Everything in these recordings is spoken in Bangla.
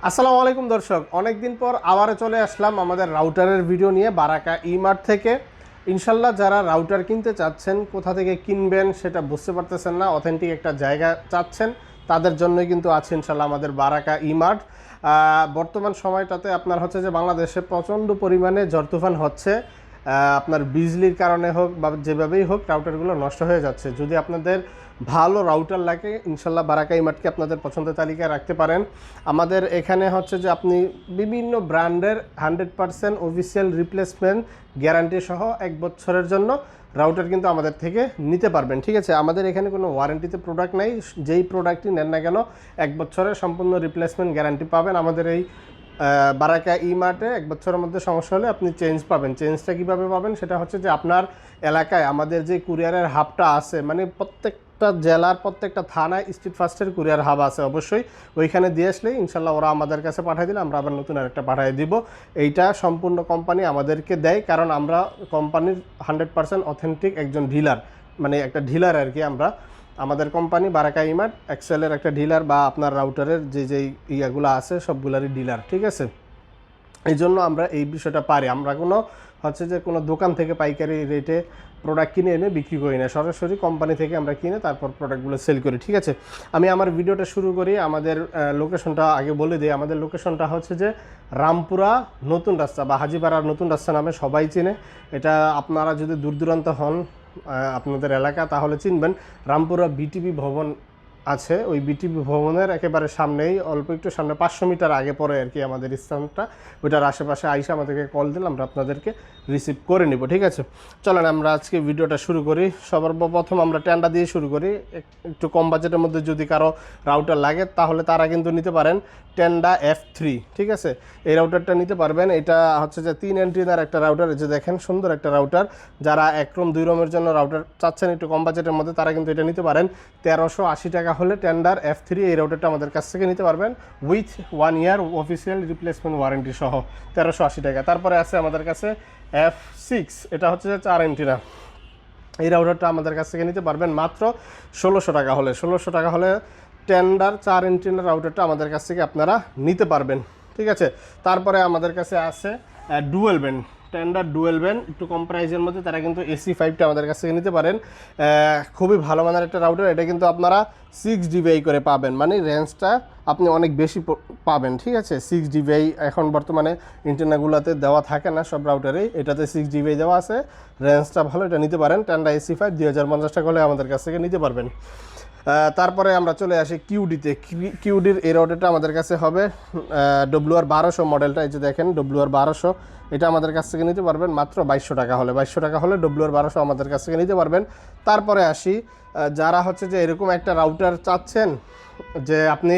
আসসালামু আলাইকুম দর্শক, অনেক দিন পর আবারও চলে আসলাম আমাদের রাউটারের ভিডিও নিয়ে বারাকা ইমার্ট থেকে। ইনশাল্লাহ যারা রাউটার কিনতে চাচ্ছেন, কোথা থেকে কিনবেন সেটা বুঝতে পারতেছেন না, অথেন্টিক একটা জায়গা চাচ্ছেন, তাদের জন্যই কিন্তু আছে ইনশাল্লাহ আমাদের বারাকা ইমার্ট। বর্তমান সময়টাতে আপনার হচ্ছে যে বাংলাদেশে প্রচণ্ড পরিমাণে ঝড় তুফান হচ্ছে। আপনার বিজলির কারণে হোক বা যেভাবেই হোক রাউটারগুলো নষ্ট হয়ে যাচ্ছে। যদি আপনাদের ভালো রাউটার লাগে, ইনশাল্লাহ বারাকা ইমার্টকে আপনাদের পছন্দের তালিকায় রাখতে পারেন। আমাদের এখানে হচ্ছে যে আপনি বিভিন্ন ব্র্যান্ডের 100% অফিসিয়াল রিপ্লেসমেন্ট গ্যারান্টি সহ 1 বছরের জন্য রাউটার কিন্তু আমাদের থেকে নিতে পারবেন। ঠিক আছে, আমাদের এখানে কোনো ওয়ারেন্টিতে প্রোডাক্ট নাই। যেই প্রোডাক্টই নেন না কেন 1 বছরের সম্পূর্ণ রিপ্লেসমেন্ট গ্যারান্টি পাবেন। আমাদের এই বারাকা ইমার্টে 1 বছরের মধ্যে সমস্যা হলে আপনি চেঞ্জ পাবেন। চেঞ্জটা কীভাবে পাবেন সেটা হচ্ছে যে আপনার এলাকায় আমাদের যে কুরিয়ারের হাবটা আছে, মানে প্রত্যেকটা জেলার প্রত্যেকটা থানায় স্ট্রিট ফাস্টের কুরিয়ার হাব আছে, অবশ্যই ওইখানে দিয়ে আসলেই ইনশাল্লাহ ওরা আমাদের কাছে পাঠিয়ে দিলে আমরা আবার নতুন আরেকটা পাঠিয়ে দিব। এইটা সম্পূর্ণ কোম্পানি আমাদেরকে দেয়, কারণ আমরা কোম্পানির 100% অথেন্টিক একজন ডিলার, মানে একটা ডিলার আর কি। আমাদের কোম্পানি বারাকা ইমার্ট এক্সেলের একটা ডিলার, বা আপনার রাউটারের যেই ইয়াগুলো আছে সবগুলারই ডিলার। ঠিক আছে, এই জন্য আমরা এই বিষয়টা পারি। আমরা হচ্ছে যে কোনো দোকান থেকে পাইকারি রেটে প্রোডাক্ট কিনে এনে বিক্রি করি না, সরাসরি কোম্পানি থেকে আমরা কিনে তারপর প্রোডাক্টগুলো সেল করি। ঠিক আছে, আমি আমার ভিডিওটা শুরু করি। আমাদের লোকেশনটা আগে বলে দিই। আমাদের লোকেশনটা হচ্ছে যে রামপুরা নতুন রাস্তা বা হাজিপাড়ার নতুন রাস্তা নামে সবাই চেনে। এটা আপনারা যদি দূর দূরান্ত হন আপনাদের এলাকা তাহলে চিনবেন। রামপুরা বিটিভি ভবন আছে, ওই বিটিভি ভবনের একেবারে সামনেই, অল্প একটু সামনে 500 মিটার আগে পরে আর কি আমাদের স্থানটা। ওইটার আশেপাশে আইসা আমাদেরকে কল দিলে আমরা আপনাদেরকে রিসিভ করে নিব। ঠিক আছে, চলেন আমরা আজকে ভিডিওটা শুরু করি। সর্বপ্রথম আমরা টেন্ডা দিয়ে শুরু করি। একটু কম বাজেটের মধ্যে যদি কারো রাউটার লাগে তাহলে তারা কিন্তু নিতে পারেন টেন্ডা F3। ঠিক আছে, এই রাউটারটা নিতে পারবেন। এটা হচ্ছে যে 3 এন্ট্রিনার একটা রাউটার। এই যে দেখেন সুন্দর একটা রাউটার। যারা 1 রুম 2 রুমের জন্য রাউটার চাচ্ছেন একটু কম বাজেটের মধ্যে, তারা কিন্তু এটা নিতে পারেন। 1380 টাকা হলে টেন্ডার F3 এই রাউটারটা আমাদের কাছ থেকে নিতে পারবেন, with 1 year official replacement warranty সহ 1380 টাকা। তারপরে আছে আমাদের কাছে F6, এটা হচ্ছে যে 4 এন্ট্রিনা। এই রাউটারটা আমাদের কাছ থেকে নিতে পারবেন মাত্র 1600 টাকা হলে। 1600 টাকা হলে টেন্ডার 4 এন্ট্রিনার রাউটারটা আমাদের কাছ থেকে আপনারা নিতে পারবেন। ঠিক আছে, তারপরে আমাদের কাছে আছে dual band tender dual band, একটু কম প্রাইসের মধ্যে। তারা কিন্তু AC5টা আমাদের কাছ থেকে নিতে পারেন। খুবই ভালো মানের একটা রাউটার। এটা কিন্তু আপনারা 6 DVI করে পাবেন, মানে রেঞ্জটা আপনি অনেক বেশি পাবেন। ঠিক আছে, 6 DVI এখন বর্তমানে ইন্টারনেটগুলোতে দেওয়া থাকে না সব রাউটারেই, এটাতে 6 DVI দেওয়া আছে, রেঞ্জটা ভালো, এটা নিতে পারেন। টেন্ডার AC5 2050 টাকা হলে আমাদের কাছ থেকে নিতে পারবেন। তারপরে আমরা চলে আসি কিউডিতে। কিউডির এই রাউটারটা আমাদের কাছে হবে WR1200 মডেলটা। এই যে দেখেন WR1200, এটা আমাদের কাছ থেকে নিতে পারবেন মাত্র 2200 টাকা হলে। 2200 টাকা হলে WR1200 আমাদের কাছ থেকে নিতে পারবেন। তারপরে আসি যারা হচ্ছে যে এরকম একটা রাউটার চাচ্ছেন যে আপনি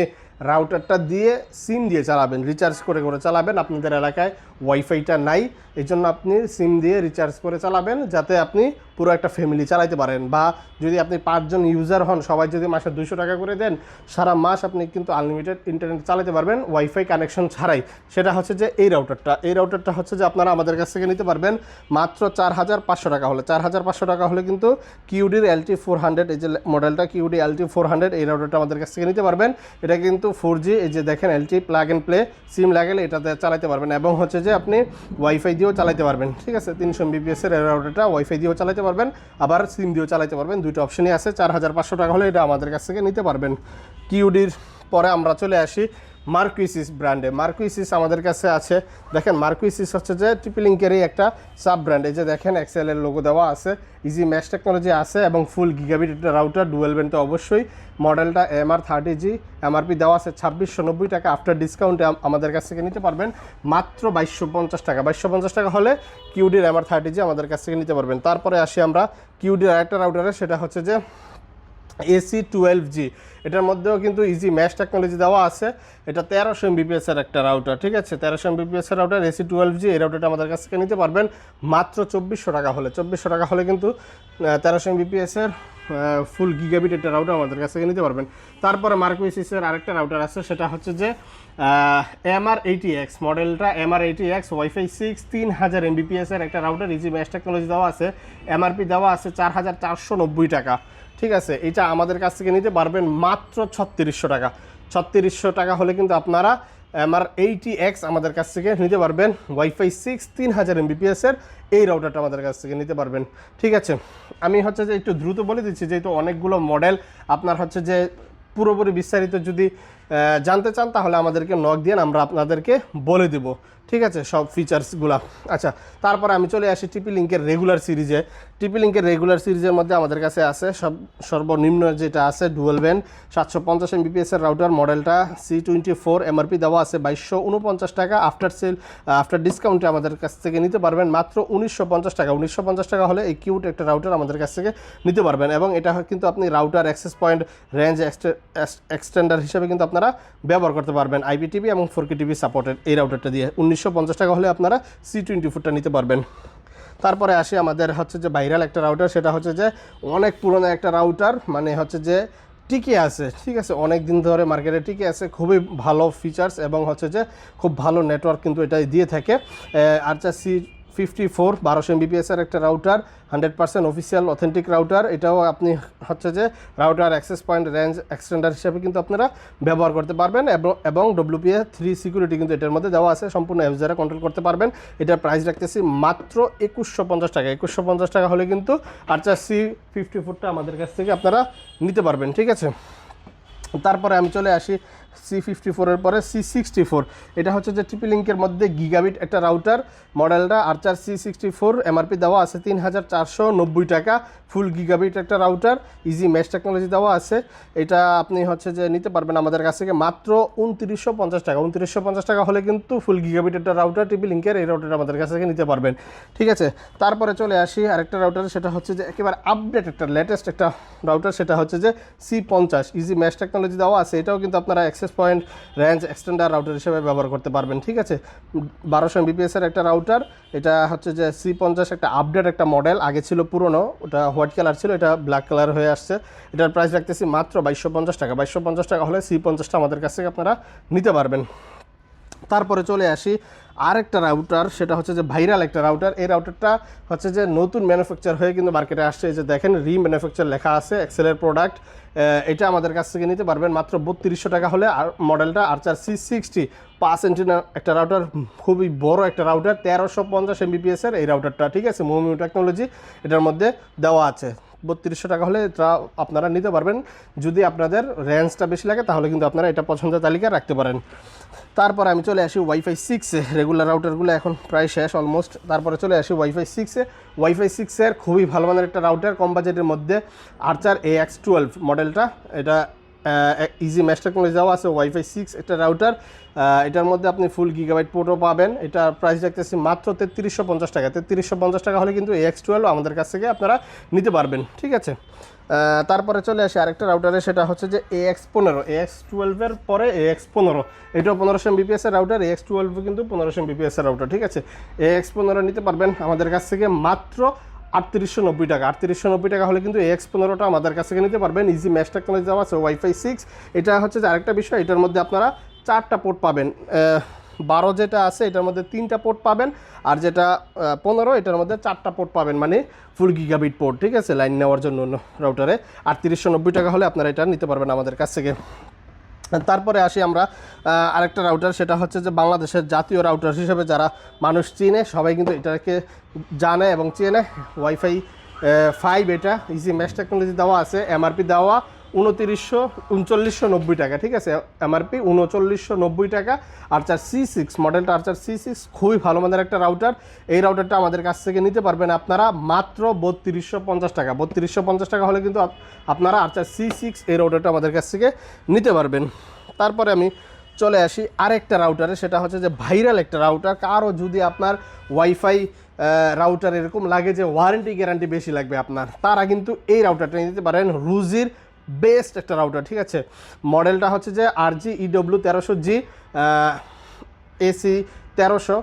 রাউটারটা দিয়ে সিম দিয়ে চালাবেন, রিচার্জ করে করে চালাবেন, আপনাদের এলাকায় ওয়াইফাইটা নাই, এই জন্য আপনি সিম দিয়ে রিচার্জ করে চালাবেন, যাতে আপনি পুরো একটা ফ্যামিলি চালাতে পারেন। বা যদি আপনি 5 জন ইউজার হন, সবাই যদি মাসে 200 টাকা করে দেন, সারা মাস আপনি কিন্তু আনলিমিটেড ইন্টারনেট চালাতে পারবেন ওয়াইফাই কানেকশন ছাড়াই। সেটা হচ্ছে যে এই রাউটারটা হচ্ছে যে আপনারা আমাদের কাছ থেকে নিতে পারবেন মাত্র 4500 টাকা হলে। 4500 টাকা হলে কিন্তু কিউডির LT400, এই যে মডেলটা কিউডি LT400, এই রাউটারটা আমাদের কাছ থেকে নিতে পারবেন। এটা কিন্তু 4G, এই যে দেখেন LT প্লাগ অ্যান্ড প্লে, সিম লাগালে এটাতে চালাতে পারবেন, এবং হচ্ছে যে আপনি ওয়াইফাই দিয়েও চালাতে পারবেন। ঠিক আছে, 300 Mbps এর রাউটারটা ওয়াইফাই দিয়েও চালাতে পারবেন, আবার সিম দিয়েও চালাতে পারবেন, দুইটা অপশনই আছে। 4500 টাকা হলে এটা আমাদের কাছ থেকে নিতে পারবেন কিউডির। পরে আমরা চলে আসি মার্কুইসিস ব্র্যান্ডে। মার্কুইসিস আমাদের কাছে আছে, দেখেন মার্কুইসিস হচ্ছে যে TP-Link-এরই একটা সাব ব্র্যান্ড। এই যে দেখেন এক্সেলের লোগো দেওয়া আছে, ইজি ম্যাশ টেকনোলজি আছে, এবং ফুল গিগাবিট একটা রাউটার, ডুয়েল ব্যান্ড তো অবশ্যই। মডেলটা MR30G, MRP দেওয়া আছে 2690 টাকা। আফটার ডিসকাউন্টে আমাদের কাছ থেকে নিতে পারবেন মাত্র 2250 টাকা। 2250 টাকা হলে কিউডির MR30G আমাদের কাছ থেকে নিতে পারবেন। তারপরে আসি আমরা কিউডির আরেকটা রাউটারে, সেটা হচ্ছে যে AC12G। এটার মধ্যেও কিন্তু ইজি ম্যাশ টেকনোলজি দেওয়া আছে। এটা 1300 Mbps এর একটা রাউটার। ঠিক আছে, 1300 Mbps এর রাউটার AC12G, এই রাউটারটা আমাদের কাছ থেকে নিতে পারবেন মাত্র 2400 টাকা হলে। 2400 টাকা হলে কিন্তু 1300 Mbps এর ফুল গিগাবিট একটা রাউটার আমাদের কাছ থেকে নিতে পারবেন। তারপরে মার্কুইসিসের আরেকটা রাউটার আছে, সেটা হচ্ছে যে MR80X মডেলটা। MR80X ওয়াইফাই 6 3000 Mbps এর একটা রাউটার, ইজি ম্যাশ টেকনোলজি দেওয়া আছে, MRP দেওয়া আছে 4490 টাকা। ঠিক আছে, এটা আমাদের কাছ থেকে নিতে পারবেন মাত্র 3600 টাকা। 3600 টাকা হলে কিন্তু আপনারা MR80X আমাদের কাছ থেকে নিতে পারবেন। ওয়াইফাই 6 3000 Mbps এর এই রাউটারটা আমাদের কাছ থেকে নিতে পারবেন। ঠিক আছে, আমি হচ্ছে যে একটু দ্রুত বলে দিচ্ছি, যেহেতু অনেকগুলো মডেল, আপনার হচ্ছে যে পুরোপুরি বিস্তারিত যদি জানতে চান তাহলে আমাদেরকে নক দিয়ে আমরা আপনাদেরকে বলে দেব। ঠিক আছে, সব ফিচার্সগুলো। আচ্ছা, তারপরে আমি চলে আসি টিপি লিঙ্কের রেগুলার সিরিজে। টিপি লিঙ্কের রেগুলার সিরিজের মধ্যে আমাদের কাছে আছে সর্বনিম্ন যেটা আছে ডুয়েল ব্যান্ড 750 Mbps এর রাউটার, মডেলটা C24, MRP দেওয়া আছে 2249 টাকা। আফটার ডিসকাউন্টে আমাদের কাছ থেকে নিতে পারবেন মাত্র 1950 টাকা। 1950 টাকা হলে এই কিউট একটা রাউটার আমাদের কাছ থেকে নিতে পারবেন। এবং এটা কিন্তু আপনি router, access point, range extender হিসেবে কিন্তু আপনারা ব্যবহার করতে পারবেন। IPTV এবং 4K TV সাপোর্টেড এই রাউটারটা দিয়ে 1950 টাকা হলে আপনারা C24টা নিতে পারবেন। তারপরে আসি আমাদের হচ্ছে যে ভাইরাল একটা রাউটার, সেটা হচ্ছে যে অনেক পুরনো একটা রাউটার, মানে হচ্ছে যে টিকে আছে। ঠিক আছে, অনেক দিন ধরে মার্কেটে টিকে আছে, খুবই ভালো ফিচার্স এবং হচ্ছে যে খুব ভালো নেটওয়ার্ক কিন্তু এটাই দিয়ে থাকে। আরচার C54 1200 Mbps এর একটা রাউটার, 100% অফিসিয়াল অথেন্টিক রাউটার। এটাও আপনি হচ্ছে যে router, access point, range extender হিসেবে কিন্তু আপনারা ব্যবহার করতে পারবেন। এবং WPA3 সিকিউরিটি কিন্তু এটার মধ্যে দেওয়া আছে, সম্পূর্ণ অ্যাপস দ্বারা কন্ট্রোল করতে পারবেন। এটার প্রাইস রাখতেছি মাত্র 2150 টাকা। 2150 টাকা হলে কিন্তু আরচার C54টা আমাদের কাছ থেকে আপনারা নিতে পারবেন। ঠিক আছে, তারপরে আমি চলে আসি C54 এর পরে C64। এটা হচ্ছে যে টিপি লিঙ্কের মধ্যে গিগাবিট একটা রাউটার, মডেলটা আরচার C64, MRP দেওয়া আছে 3490 টাকা। ফুল গিগাবিট একটা রাউটার, ইজি মেশ টেকনোলজি দেওয়া আছে। এটা আপনি হচ্ছে যে নিতে পারবেন আমাদের কাছ থেকে মাত্র 2950 টাকা। 2950 টাকা হলে কিন্তু ফুল গিগাবিট একটা রাউটার, টিপি লিঙ্কের এই রাউটারটা আমাদের কাছ থেকে নিতে পারবেন। ঠিক আছে, তারপরে চলে আসি আরেকটা রাউটার, সেটা হচ্ছে যে একেবারে আপডেট একটা লেটেস্ট একটা রাউটার, সেটা হচ্ছে যে C50, ইজি মেশ টেকনোলজি দেওয়া আছে। এটাও কিন্তু আপনারা access point, range extender router হিসেবে ব্যবহার করতে পারবেন। ঠিক আছে, 1200 Mbps এর একটা রাউটার। এটা হচ্ছে যে C50 একটা আপডেট একটা মডেল, আগে ছিল পুরনো, ওটা হোয়াইট কালার ছিল, এটা ব্ল্যাক কালার হয়ে আসছে। এটার প্রাইস রাখতেছি মাত্র 2250 টাকা। 2250 টাকা হলে C50টা আমাদের কাছ থেকে আপনারা নিতে পারবেন। তারপরে চলে আসি আরেকটা রাউটার, সেটা হচ্ছে যে ভাইরাল একটা রাউটার। এই রাউটারটা হচ্ছে যে নতুন ম্যানুফ্যাকচার হয়ে কিন্তু মার্কেটে আসছে। এই যে দেখেন, রিম্যানুফ্যাকচার লেখা আছে, এক্সেলের প্রোডাক্ট। এটা আমাদের কাছ থেকে নিতে পারবেন মাত্র 3200 টাকা হলে। আর মডেলটা আরচার C60, 5 এন্টিনা একটা রাউটার, খুবই বড় একটা রাউটার, 1350 Mbps এর এই রাউটারটা। ঠিক আছে, মোমিও টেকনোলজি এটার মধ্যে দেওয়া আছে। 3200 টাকা হলে এটা আপনারা নিতে পারবেন। যদি আপনাদের রেঞ্জটা বেশি লাগে তাহলে কিন্তু আপনারা এটা পছন্দের তালিকায় রাখতে পারেন। তারপরে আমি চলে আসি ওয়াইফাই 6-এ। রেগুলার রাউটারগুলো এখন প্রায় শেষ অলমোস্ট। তারপরে চলে আসি ওয়াইফাই 6-এ। ওয়াইফাই 6-এর খুবই ভালো মানের একটা রাউটার, কম বাজেটের মধ্যে, আরচার AX12 মডেলটা। এটা ইজি মেশ টেকনোলজি দেওয়া আছে। ওয়াইফাই 6 একটা রাউটার, এটার মধ্যে আপনি ফুল গিগাবাইট পোর্টও পাবেন। এটা প্রাইস রাখতেছি মাত্র 3350 টাকা। 3350 টাকা হলে কিন্তু AX12 আমাদের কাছ থেকে আপনারা নিতে পারবেন। ঠিক আছে, তারপরে চলে আসি আরেকটা রাউটারে, সেটা হচ্ছে যে AX15। AX12 এর পরে AX15, এটাও 1500 Mbps এর রাউটার। AX12 কিন্তু 1500 Mbps এর রাউটার। ঠিক আছে, AX15 নিতে পারবেন আমাদের কাছ থেকে মাত্র 3890 টাকা। 3890 টাকা হলে কিন্তু AX15টা আমাদের কাছ থেকে নিতে পারবেন। ইজি মেশ টেকনোলজি দেওয়া আছে, ওয়াইফাই 6। এটা হচ্ছে যে আরেকটা বিষয়, এটার মধ্যে আপনারা 4টা পোর্ট পাবেন। 12 যেটা আছে এটার মধ্যে 3টা পোর্ট পাবেন, আর যেটা 15 এটার মধ্যে 4টা পোর্ট পাবেন, মানে ফুল গিগাবিট পোর্ট। ঠিক আছে, লাইন নেওয়ার জন্য রাউটারে 3890 টাকা হলে আপনারা এটা নিতে পারবেন আমাদের কাছ থেকে। তারপরে আসি আমরা আরেকটা রাউটার, সেটা হচ্ছে যে বাংলাদেশের জাতীয় রাউটার হিসেবে যারা মানুষ চিনে, সবাই কিন্তু এটাকে জানে এবং চেনে। ওয়াইফাই 5, এটা ইজি মেশ টেকনোলজি দেওয়া আছে। MRP দেওয়া 3990 টাকা। ঠিক আছে, MRP 3990 টাকা। আরচার C6 মডেলটা, আরচার C6 খুবই ভালো মানের একটা রাউটার। এই রাউটারটা আমাদের কাছ থেকে নিতে পারবেন আপনারা মাত্র 3250 টাকা। 3250 টাকা হলে কিন্তু আপনারা আরচার C6 এই রাউটারটা আমাদের কাছ থেকে নিতে পারবেন। তারপরে আমি চলে আসি আরেকটা রাউটারে, সেটা হচ্ছে যে ভাইরাল একটা রাউটার। কারো যদি আপনার ওয়াইফাই রাউটার এরকম লাগে যে ওয়ারেন্টি গ্যারান্টি বেশি লাগবে আপনার, তারা কিন্তু এই রাউটারটা নিতে পারেন। রুজির বেস্ট একটা রাউটার। ঠিক আছে, মডেলটা হচ্ছে যে RG-EW1300G AC 1300,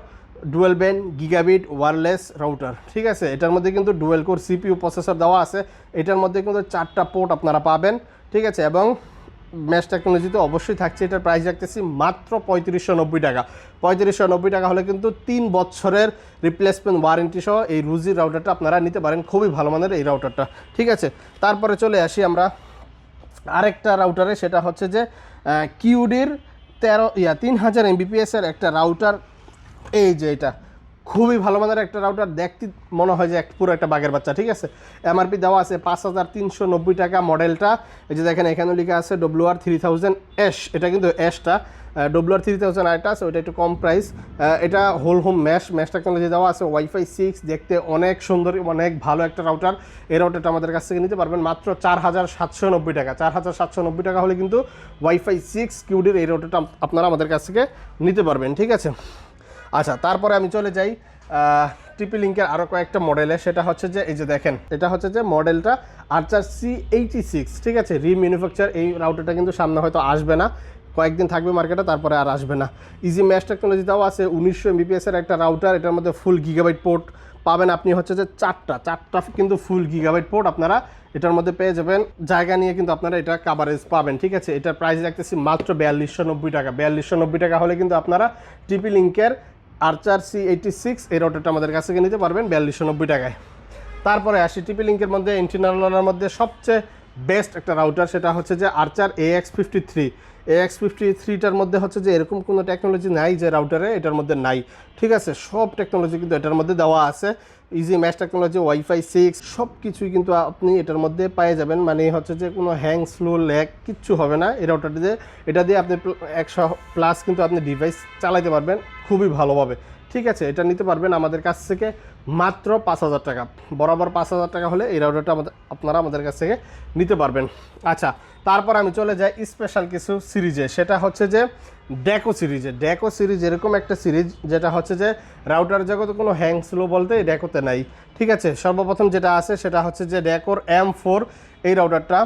dual band gigabit wireless router. ঠিক আছে, এটার মধ্যে কিন্তু ডুয়েল কোর CPU প্রসেসর দেওয়া আছে। এটার মধ্যে কিন্তু 4টা পোর্ট আপনারা পাবেন। ঠিক আছে, এবং মেশ টেকনোলজি তো অবশ্যই থাকছে। এটার প্রাইস রাখতেছি মাত্র 3590 টাকা। 3590 টাকা হলে কিন্তু 3 বছরের রিপ্লেসমেন্ট ওয়ারেন্টি সহ এই রুজির রাউটারটা আপনারা নিতে পারেন। খুবই ভালো মানের এই রাউটারটা। ঠিক আছে, তারপরে চলে আসি আমরা আরেকটা রাউটারে, সেটা হচ্ছে যে কিউডির 3000 MBPS এর একটা রাউটার। এই যে এটা খুবই ভালো মানের একটা রাউটার, দেখতে মনে হয় যে পুরো একটা বাঘের বাচ্চা, ঠিক আছে। এমআরপি দেওয়া আছে 5390 টাকা মডেলটা। এই যে দেখেন এখানে লেখা আছে WR3000S, এটা কিন্তু এসটা, WR3000 আরেকটা আছে ওইটা একটু কম প্রাইস। এটা হোল হোম ম্যাশ টেকনোলজি দেওয়া আছে, ওয়াইফাই 6, দেখতে অনেক সুন্দর, অনেক ভালো একটা রাউটার। এই রাউটারটা আমাদের কাছ থেকে নিতে পারবেন মাত্র 4790 টাকা। 4790 টাকা হলে কিন্তু ওয়াইফাই 6 কিউডির এই রাউটারটা আপনারা আমাদের কাছ থেকে নিতে পারবেন, ঠিক আছে। আচ্ছা, তারপরে আমি চলে যাই টিপি লিঙ্কের আরও কয়েকটা মডেলে। সেটা হচ্ছে যে এই যে দেখেন এটা হচ্ছে যে মডেলটা আর্চার C86, ঠিক আছে, রিম্যানুফ্যাকচার। এই রাউটারটা কিন্তু সামনে হয়তো আসবে না, কয়েকদিন থাকবে মার্কেটে, তারপরে আর আসবে না। ইজি ম্যাশ টেকনোলজি দেওয়া আছে, 1900 MBPS এর একটা রাউটার। এটার মধ্যে ফুল গিগাবাইট পোর্ট পাবেন আপনি, হচ্ছে যে চারটা কিন্তু ফুল গিগাবাইট পোর্ট আপনারা এটার মধ্যে পেয়ে যাবেন। জায়গা নিয়ে কিন্তু আপনারা এটা কাভারেজ পাবেন, ঠিক আছে। এটার প্রাইস রাখতেছি মাত্র 4290 টাকা। 4290 টাকা হলে কিন্তু আপনারা টিপি লিঙ্কের আর্চার C86 এই রাউটারটা আমাদের কাছ থেকে নিতে পারবেন 4290 টাকায়। তারপরে আসি টিপি লিঙ্কের মধ্যে ইন্টারনালের মধ্যে সবচেয়ে বেস্ট একটা রাউটার, সেটা হচ্ছে যে আর্চার AX53। AX53টার মধ্যে হচ্ছে যে এরকম কোনো টেকনোলজি নাই যে রাউটারে এটার মধ্যে নাই, ঠিক আছে। সব টেকনোলজি কিন্তু এটার মধ্যে দেওয়া আছে। ইজি ম্যাশ টেকনোলজি, ওয়াইফাই 6, সব কিছুই কিন্তু আপনি এটার মধ্যে পেয়ে যাবেন। মানে হচ্ছে যে কোনো হ্যাং, স্লো, ল্যাগ কিচ্ছু হবে না এই রাউটারটি দিয়ে। এটা দিয়ে আপনি 100+ কিন্তু আপনি ডিভাইস চালাতে পারবেন খুবই ভালোভাবে, ঠিক আছে। এটা নিতে পারবেন আমাদের কাছ থেকে মাত্র 5000 টাকা। বরাবর 5000 টাকা হলে এই রাউটারটা আপনারা আমাদের কাছ থেকে নিতে পারবেন। আচ্ছা, তারপর আমি চলে যাই স্পেশাল কিছু সিরিজে। সেটা হচ্ছে যে ডেকো সিরিজ এরকম একটা সিরিজ যেটা হচ্ছে যে রাউটার জগতে কোনো হ্যাং, স্লো বলতে ডেকোতে নাই, ঠিক আছে। সর্বপ্রথম যেটা আছে সেটা হচ্ছে যে ডেকোর M4 এই রাউটারটা।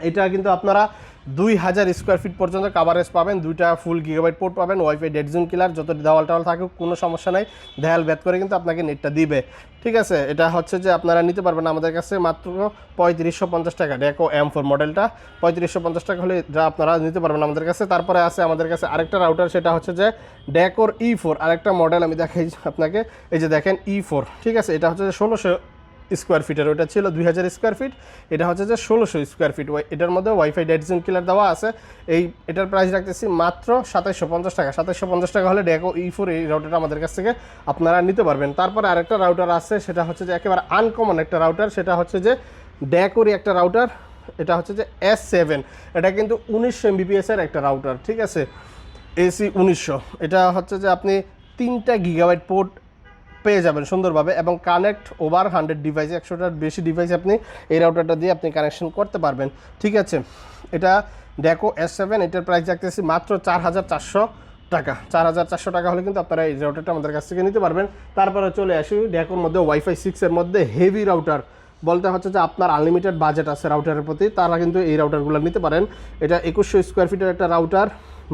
এটা কিন্তু আপনারা 2000 স্কোয়ার ফিট পর্যন্ত কাভারেজ পাবেন, 2টা ফুল গিগাবাইট পোর্ট পাবেন, ওয়াইফাই ডেড জোন কিলার, যত দেওয়াল টাওয়াল থাকুক কোনো সমস্যা নাই, দেয়াল ব্যাত করে কিন্তু আপনাকে নেটটা দিবে, ঠিক আছে। এটা হচ্ছে যে আপনারা নিতে পারবেন আমাদের কাছে মাত্র 3550 টাকা। ডেকো M4 মডেলটা 3550 টাকা হলে যা আপনারা নিতে পারবেন আমাদের কাছে। তারপরে আছে আমাদের কাছে আরেকটা রাউটার, সেটা হচ্ছে যে ডেকোর E4 আরেকটা মডেল। আমি দেখাই আপনাকে, এই যে দেখেন E4, ঠিক আছে। এটা হচ্ছে যে 1600 স্কোয়ার ফিটের, ওইটা ছিল 2000 স্কোয়ার ফিট, এটা হচ্ছে যে 1600 স্কোয়ার ফিট। এটার মধ্যে ওয়াইফাই ডেড জোন কিলার দেওয়া আছে। এটার প্রাইস রাখতেছি মাত্র 2750 টাকা। 2750 টাকা হলে ডেকো E4 এই রাউটারটা আমাদের কাছ থেকে আপনারা নিতে পারবেন। তারপরে আরেকটা রাউটার আছে, সেটা হচ্ছে যে একেবারে আনকমন একটা রাউটার, সেটা হচ্ছে যে ডেকোরই একটা রাউটার। এটা হচ্ছে যে S7, এটা কিন্তু 1900 MBPS এর একটা রাউটার, ঠিক আছে, AC 1900। এটা হচ্ছে যে আপনি 3টা গিগাবাইট পোর্ট পেয়ে যাবেন সুন্দরভাবে, এবং কানেক্ট ওভার 100 ডিভাইস, 100টার বেশি ডিভাইস আপনি এই রাউটারটা দিয়ে আপনি কানেকশন করতে পারবেন, ঠিক আছে। এটা ডেকো S7, এটার প্রাইস রাখতেছি মাত্র 4400 টাকা। 4400 টাকা হলে কিন্তু আপনারা এই রাউটারটা আমাদের কাছ থেকে নিতে পারবেন। তারপরে চলে আসি ডেকোর মধ্যে ওয়াইফাই 6 এর মধ্যে হেভি রাউটার বলতে হচ্ছে যে আপনার আনলিমিটেড বাজেট আছে রাউটারের প্রতি, তারা কিন্তু এই রাউটারগুলো নিতে পারেন। এটা 2100 স্কোয়ার ফিটের একটা রাউটার,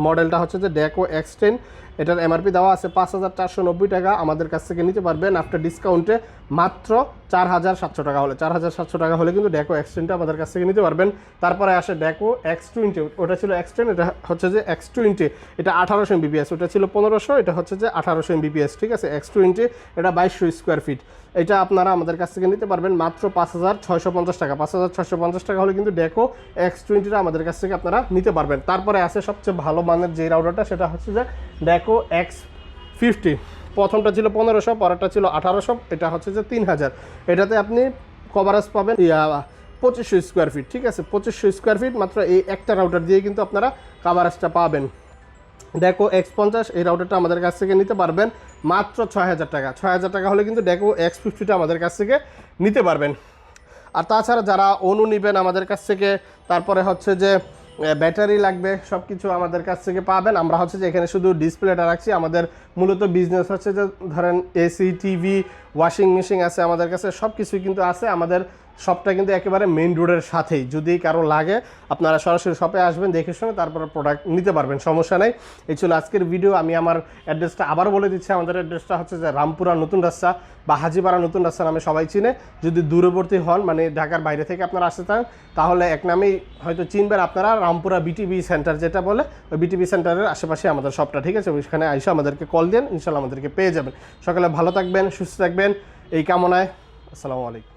মডেলটা হচ্ছে যে ডেকো X10। এটার এমআরপি দেওয়া আছে 5490 টাকা। আমাদের কাছ থেকে নিতে পারবেন আফটার ডিসকাউন্টে মাত্র 4700 টাকা হলে। 4700 টাকা হলে কিন্তু ডেকো X10টা আমাদের কাছ থেকে নিতে পারবেন। তারপরে আসে ডেকো X20, ওটা ছিল X10, এটা হচ্ছে যে X20, এটা 1800 MBPS, ওটা ছিল 1500, এটা হচ্ছে যে 1800 MBPS, ঠিক আছে। X20 এটা 2200 স্কোয়ার ফিট। এটা আপনারা আমাদের কাছ থেকে নিতে পারবেন মাত্র 5650 টাকা। 5650 টাকা হলে কিন্তু ডেকো X20টা আমাদের কাছ থেকে আপনারা নিতে পারবেন। তারপরে আছে সবচেয়ে ভালো মানের যে রাউটারটা, সেটা হচ্ছে যে ডেকো X50। প্রথমটা ছিল 1500, পরেরটা ছিল 1800, এটা হচ্ছে যে 3000। এটাতে আপনি কভারেজ পাবেন 2500 স্কোয়ার ফিট, ঠিক আছে। 2500 স্কোয়ার ফিট মাত্র এই একটা রাউটার দিয়ে কিন্তু আপনারা কভারেজটা পাবেন। ডেকো X50 এই রাউটারটা আমাদের কাছ থেকে নিতে পারবেন মাত্র 6000 টাকা। 6000 টাকা হলে কিন্তু ডেকো X50টা আমাদের কাছ থেকে নিতে পারবেন। আর তাছাড়া যারা অনু নেবেন আমাদের কাছ থেকে, তারপরে হচ্ছে যে ব্যাটারি লাগবে, সব কিছু আমাদের কাছ থেকে পাবেন। আমরা হচ্ছে যে এখানে শুধু ডিসপ্লেটা রাখছি। আমাদের মূলত বিজনেস হচ্ছে যে ধরেন এসি, টিভি, ওয়াশিং মেশিন আছে আমাদের কাছে, সব কিছুই কিন্তু আছে। আমাদের শপটা কিন্তু একেবারে মেইন রোডের সাথেই। যদি কারো লাগে আপনারা সরাসরি শপে আসবেন, দেখে শুনে তারপরে প্রোডাক্ট নিতে পারবেন, সমস্যা নেই। এই ছিল আজকের ভিডিও। আমি আমার অ্যাড্রেসটা আবার বলে দিচ্ছি। আমাদের অ্যাড্রেসটা হচ্ছে যে রামপুরা নতুন রাস্তা বা হাজিপাড়া নতুন রাস্তা নামে সবাই চিনে। যদি দূরবর্তী হন, মানে ঢাকার বাইরে থেকে আপনারা আসতে চান, তাহলে এক নামেই হয়তো চিনবেন আপনারা, রামপুরা বিটিভি সেন্টার যেটা বলে, ওই বিটিভি সেন্টারের আশেপাশে আমাদের শপটা, ঠিক আছে। ওইখানে আইসা আমাদেরকে কল দেন, ইনশাল্লাহ আমাদেরকে পেয়ে যাবেন। সকালে ভালো থাকবেন, সুস্থ থাকবেন এই কামনায়। আসসালামু আলাইকুম।